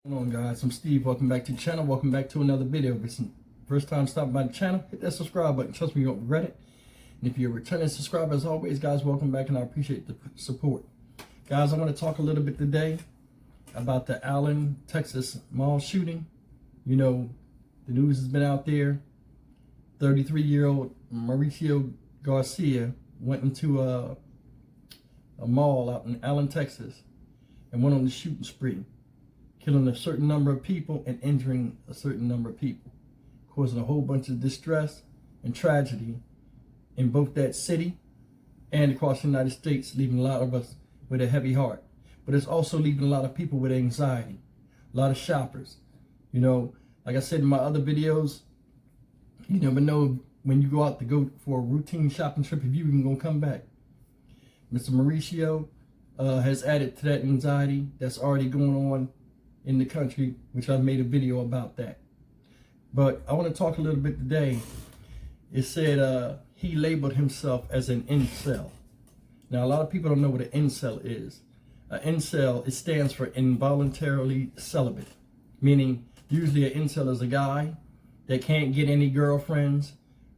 What's going on, guys? I'm Steve. Welcome back to the channel. Welcome back to another video. If it's the first time stopping by the channel, hit that subscribe button. Trust me, you won't regret it. And if you're a returning subscriber, as always, guys, welcome back, and I appreciate the support. Guys, I want to talk a little bit today about the Allen, Texas mall shooting. You know, the news has been out there. 33-year-old Maurico Garcia went into a mall out in Allen, Texas, and went on the shooting spree, killing a certain number of people and injuring a certain number of people, causing a whole bunch of distress and tragedy in both that city and across the United States, leaving a lot of us with a heavy heart. But it's also leaving a lot of people with anxiety, a lot of shoppers. You know, like I said in my other videos, you never know when you go out to go for a routine shopping trip if you even gonna come back. Mr. Mauricio has added to that anxiety that's already going on in the country, which I've made a video about that. But I want to talk a little bit today. It said he labeled himself as an incel. Now, a lot of people don't know what an incel is. An incel, it stands for involuntarily celibate, meaning usually an incel is a guy that can't get any girlfriends,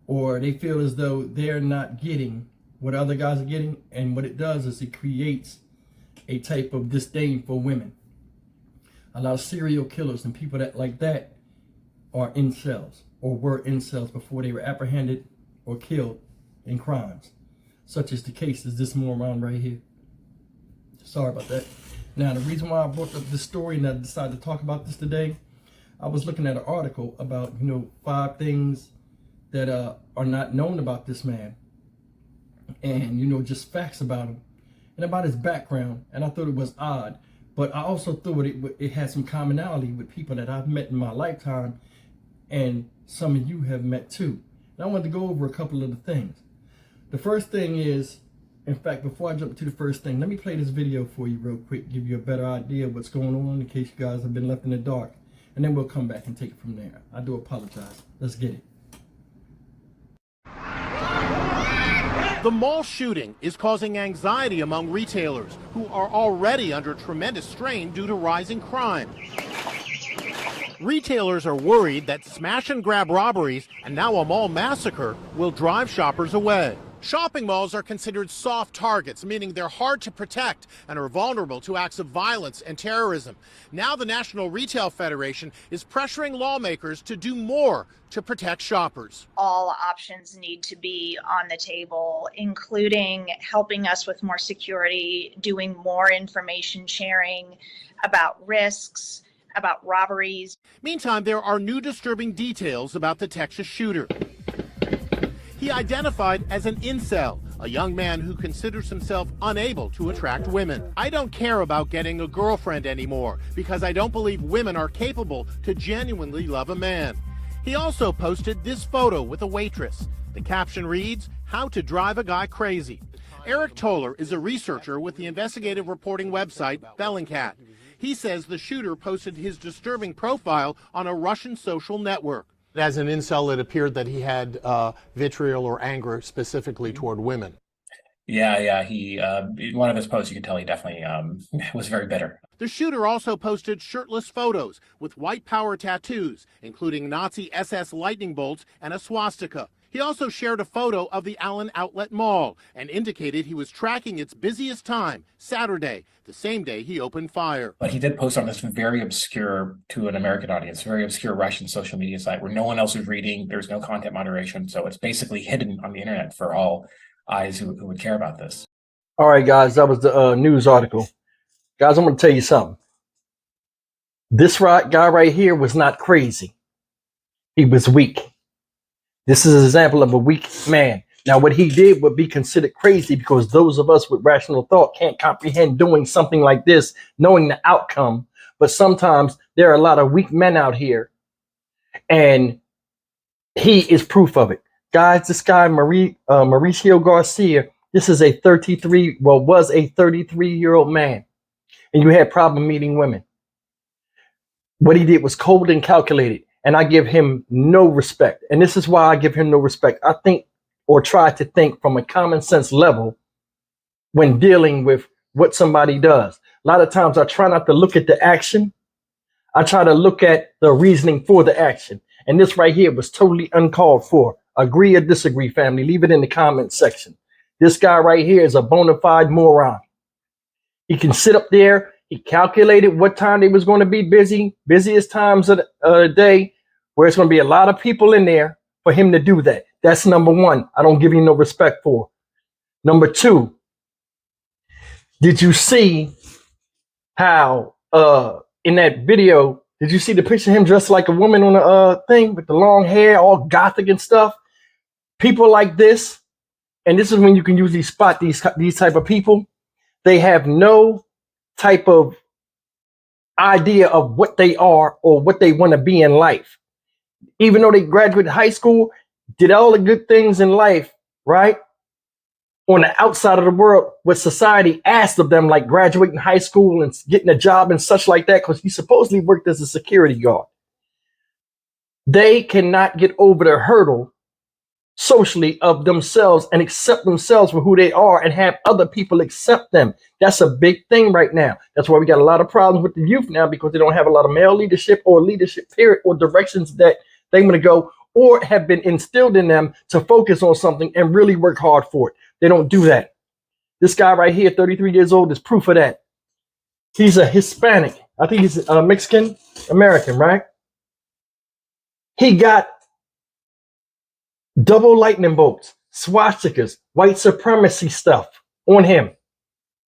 or they feel as though they're not getting what other guys are getting, and what it does is it creates a type of disdain for women. A lot of serial killers and people that like that are incels, or were incels before they were apprehended or killed in crimes, such as the case is this moron right here. Sorry about that. Now, the reason why I brought up this story and I decided to talk about this today, I was looking at an article about, 5 things that are not known about this man, and just facts about him and about his background. And I thought it was odd, but I also thought it had some commonality with people that I've met in my lifetime, and some of you have met too. And I wanted to go over a couple of the things. The first thing is, in fact, before I jump to the first thing, let me play this video for you real quick, give you a better idea of what's going on in case you guys have been left in the dark. And then we'll come back and take it from there. I do apologize. Let's get it. The mall shooting is causing anxiety among retailers who are already under tremendous strain due to rising crime. Retailers are worried that smash and grab robberies and now a mall massacre will drive shoppers away. Shopping malls are considered soft targets, meaning they're hard to protect and are vulnerable to acts of violence and terrorism. Now the National Retail Federation is pressuring lawmakers to do more to protect shoppers. All options need to be on the table, including helping us with more security, doing more information sharing about risks, about robberies. Meantime, there are new disturbing details about the Texas shooter. He identified as an incel, a young man who considers himself unable to attract women. I don't care about getting a girlfriend anymore because I don't believe women are capable to genuinely love a man. He also posted this photo with a waitress. The caption reads, "How to drive a guy crazy." Eric Toller is a researcher with the investigative reporting website Bellingcat. He says the shooter posted his disturbing profile on a Russian social network. As an incel, it appeared that he had vitriol or anger specifically toward women. Yeah. He in one of his posts, you could tell he definitely was very bitter. The shooter also posted shirtless photos with white power tattoos, including Nazi SS lightning bolts and a swastika. He also shared a photo of the Allen Outlet Mall and indicated he was tracking its busiest time, Saturday, the same day he opened fire. But he did post on this very obscure, to an American audience, very obscure Russian social media site where no one else was reading. There's no content moderation. So it's basically hidden on the internet for all eyes who would care about this. All right, guys, that was the news article. Guys, I'm going to tell you something. This guy right here was not crazy. He was weak. This is an example of a weak man. Now, what he did would be considered crazy because those of us with rational thought can't comprehend doing something like this, knowing the outcome. But sometimes there are a lot of weak men out here, and he is proof of it. Guys, this guy, Mauricio Garcia, this is was a 33-year-old man, and you had problem meeting women. What he did was cold and calculated. And I give him no respect. And this is why I give him no respect. I think, or try to think from a common sense level when dealing with what somebody does. A lot of times I try not to look at the action. I try to look at the reasoning for the action. And this right here was totally uncalled for. Agree or disagree, family? Leave it in the comment section. This guy right here is a bona fide moron. He can sit up there. He calculated what time they was going to be busy, busiest times of the day, where it's going to be a lot of people in there for him to do that. That's number one. I don't give you no respect for. Number two, did you see how in that video, did you see the picture of him dressed like a woman on the thing with the long hair, all gothic and stuff? People like this, and this is when you can usually spot these type of people. They have no type of idea of what they are or what they want to be in life. Even though they graduated high school, did all the good things in life, right? On the outside of the world, what society asked of them, like graduating high school and getting a job and such like that, because he supposedly worked as a security guard. They cannot get over the hurdle socially of themselves and accept themselves for who they are and have other people accept them. That's a big thing right now. That's why we got a lot of problems with the youth now, because they don't have a lot of male leadership or leadership period or directions that they want to go or have been instilled in them to focus on something and really work hard for it. They don't do that. This guy right here, 33 years old, is proof of that. He's a Hispanic. I think he's a Mexican American, right? He got double lightning bolts, swastikas, white supremacy stuff on him.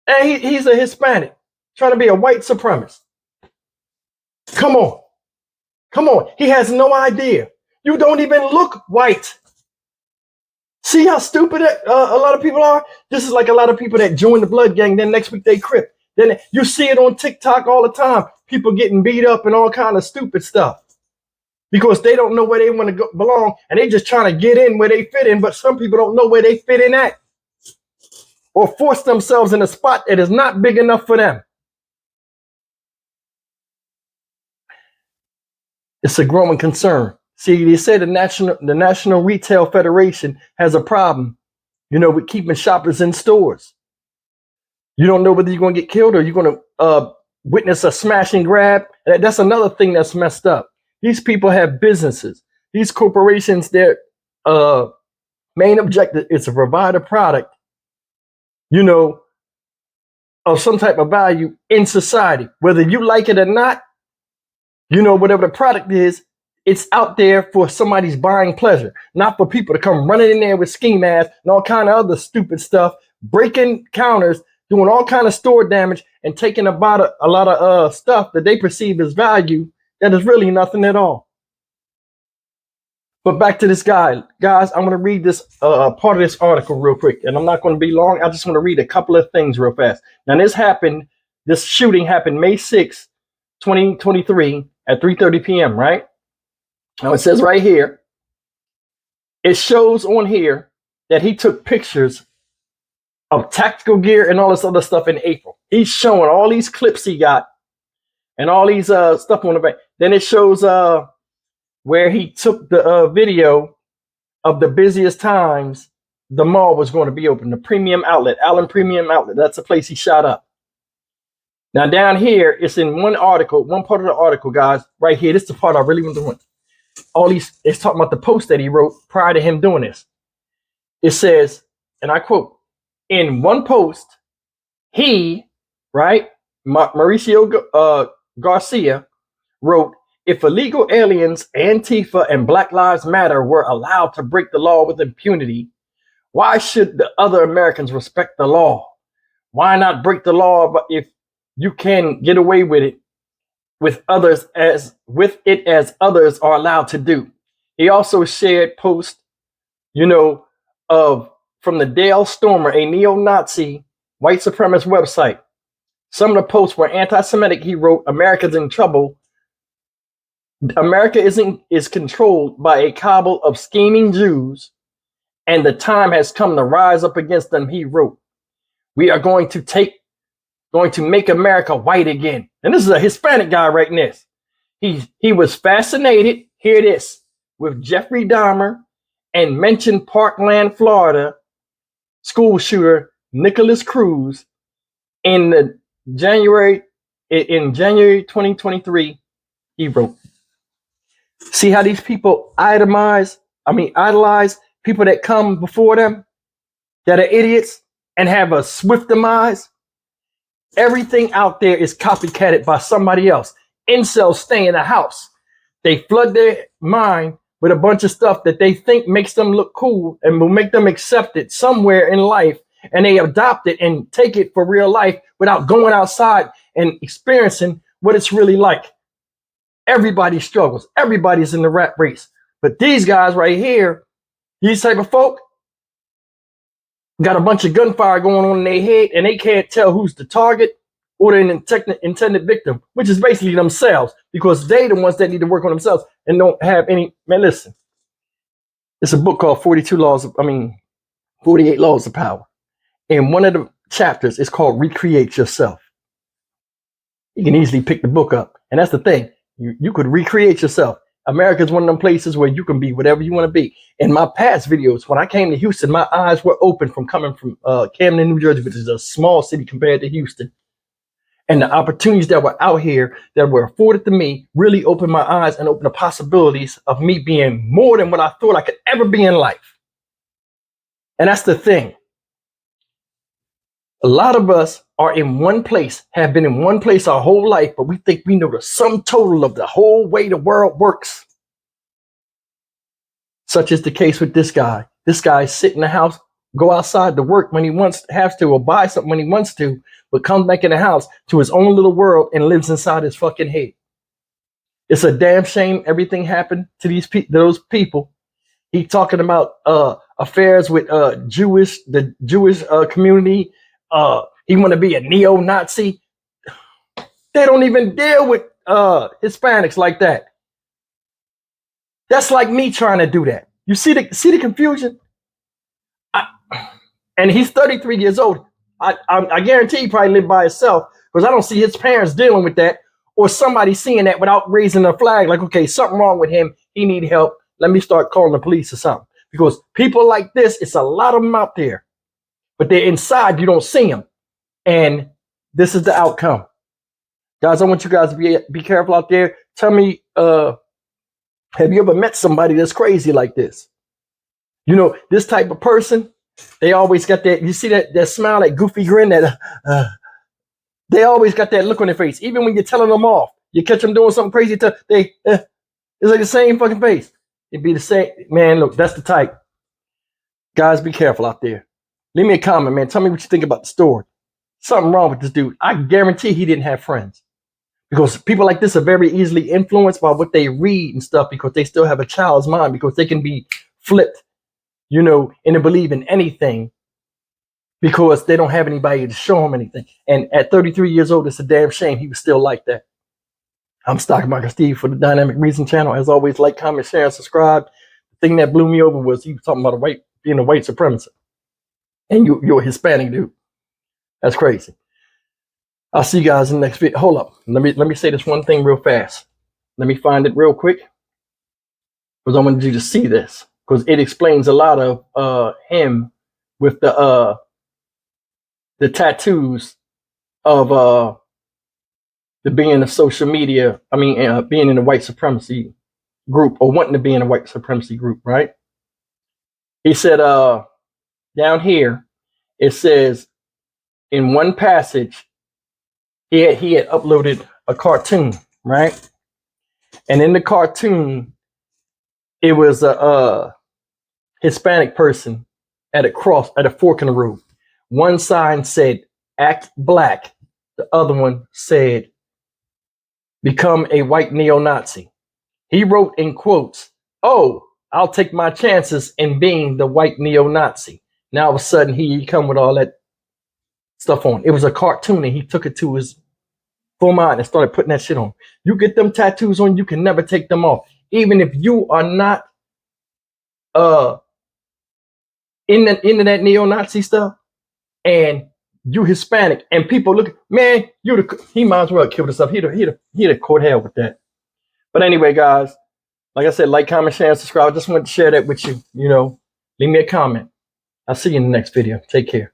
And he's a Hispanic, trying to be a white supremacist. Come on. Come on. He has no idea. You don't even look white. See how stupid a lot of people are? This is like a lot of people that join the blood gang, then next week they crip. Then you see it on TikTok all the time. People getting beat up and all kind of stupid stuff. Because they don't know where they want to belong, and they just trying to get in where they fit in, but some people don't know where they fit in at. Or force themselves in a spot that is not big enough for them. It's a growing concern. See, they say the National Retail Federation has a problem, with keeping shoppers in stores. You don't know whether you're going to get killed or you're going to witness a smash and grab. That's another thing that's messed up. These people have businesses. These corporations, their main objective is to provide a product, of some type of value in society. Whether you like it or not, whatever the product is, it's out there for somebody's buying pleasure, not for people to come running in there with ski masks and all kind of other stupid stuff, breaking counters, doing all kind of store damage, and taking about a lot of stuff that they perceive as value that is really nothing at all. But back to this guy. Guys, I'm going to read this part of this article real quick, and I'm not going to be long. I just want to read a couple of things real fast. Now, this shooting happened May 6, 2023 at 3:30 p.m., right? Now, it says right here, it shows on here that he took pictures of tactical gear and all this other stuff in April. He's showing all these clips he got and all these stuff on the back. Then it shows where he took the video of the busiest times the mall was going to be open, the premium outlet, Allen Premium Outlet. That's the place he shot up. Now down here, it's in one part of the article, guys, right here. This is the part I really want to want. It's talking about the post that he wrote prior to him doing this. It says, and I quote, in one post, he, right, Mauricio Garcia, wrote, if illegal aliens, Antifa, and Black Lives Matter were allowed to break the law with impunity, why should the other Americans respect the law? Why not break the law if you can get away with it with as others are allowed to do? He also shared posts, from the Dale Stormer, a neo-Nazi white supremacist website. Some of the posts were anti-Semitic. He wrote, America's in trouble. America is controlled by a cabal of scheming Jews, and the time has come to rise up against them, he wrote. We are going to make America white again. And this is a Hispanic guy writing this. He was fascinated, hear this, with Jeffrey Dahmer and mentioned Parkland, Florida school shooter Nicholas Cruz in January 2023 He wrote, see how these people idolize people that come before them that are idiots and have a swift demise? Everything out there is copycatted by somebody else. Incels stay in the house. They flood their mind with a bunch of stuff that they think makes them look cool and will make them accepted somewhere in life. And they adopt it and take it for real life without going outside and experiencing what it's really like. Everybody struggles. Everybody's in the rat race. But these guys right here, these type of folk, got a bunch of gunfire going on in their head, and they can't tell who's the target or the intended victim, which is basically themselves, because they the ones that need to work on themselves and don't have any. Man, listen, it's a book called 48 Laws of Power. And one of the chapters is called Recreate Yourself. You can easily pick the book up. And that's the thing. You could recreate yourself. America is one of them places where you can be whatever you want to be. In my past videos, when I came to Houston, my eyes were open from coming from Camden, New Jersey, which is a small city compared to Houston. And the opportunities that were out here that were afforded to me really opened my eyes and opened the possibilities of me being more than what I thought I could ever be in life. And that's the thing. A lot of us are in one place, have been in one place our whole life, but we think we know the sum total of the whole way the world works. Such is the case with this guy. This guy sit in the house, go outside to work when he has to, or buy something when he wants to, but comes back in the house to his own little world and lives inside his fucking head. It's a damn shame everything happened to those people. He talking about affairs with the Jewish community. He want to be a neo-Nazi. They don't even deal with Hispanics like that. That's like me trying to do that. You see the confusion? And he's 33 years old. I guarantee he probably lived by himself, because I don't see his parents dealing with that, or somebody seeing that without raising a flag like, okay, something wrong with him. He need help. Let me start calling the police or something. Because people like this, it's a lot of them out there, but they're inside. You don't see them. And this is the outcome. Guys, I want you guys to be careful out there. Tell me, have you ever met somebody that's crazy like this? You know, this type of person, they always got that, you see that smile, that goofy grin, they always got that look on their face. Even when you're telling them off, you catch them doing something crazy, it's like the same fucking face. It'd be the same. Man, look, that's the type. Guys, be careful out there. Leave me a comment, man. Tell me what you think about the story. Something wrong with this dude. I guarantee he didn't have friends, because people like this are very easily influenced by what they read and stuff, because they still have a child's mind, because they can be flipped, you know, and to believe in anything because they don't have anybody to show them anything. And at 33 years old, it's a damn shame he was still like that. I'm Stock Market Steve for the Dynamic Reason channel. As always, like, comment, share, and subscribe. The thing that blew me over was he was talking about being a white supremacist. And you're a Hispanic dude. That's crazy. I'll see you guys in the next video. Hold up. Let me say this one thing real fast. Let me find it real quick, because I wanted you to see this, because it explains a lot of him with the tattoos of the being a social media. Being in a white supremacy group, or wanting to be in a white supremacy group, right? He said, down here, it says in one passage, he had uploaded a cartoon, right? And in the cartoon, it was a Hispanic person at a fork in the road. One sign said, "Act black." The other one said, "Become a white neo-Nazi." He wrote in quotes, "Oh, I'll take my chances in being the white neo-Nazi." Now all of a sudden he come with all that stuff on. It was a cartoon, and he took it to his full mind and started putting that shit on. You get them tattoos on, you can never take them off. Even if you are not into that neo-Nazi stuff, and you Hispanic, and people look, man, he might as well kill himself. He'd have caught hell with that. But anyway, guys, like I said, like, comment, share, and subscribe. I just wanted to share that with you. You know, leave me a comment. I'll see you in the next video. Take care.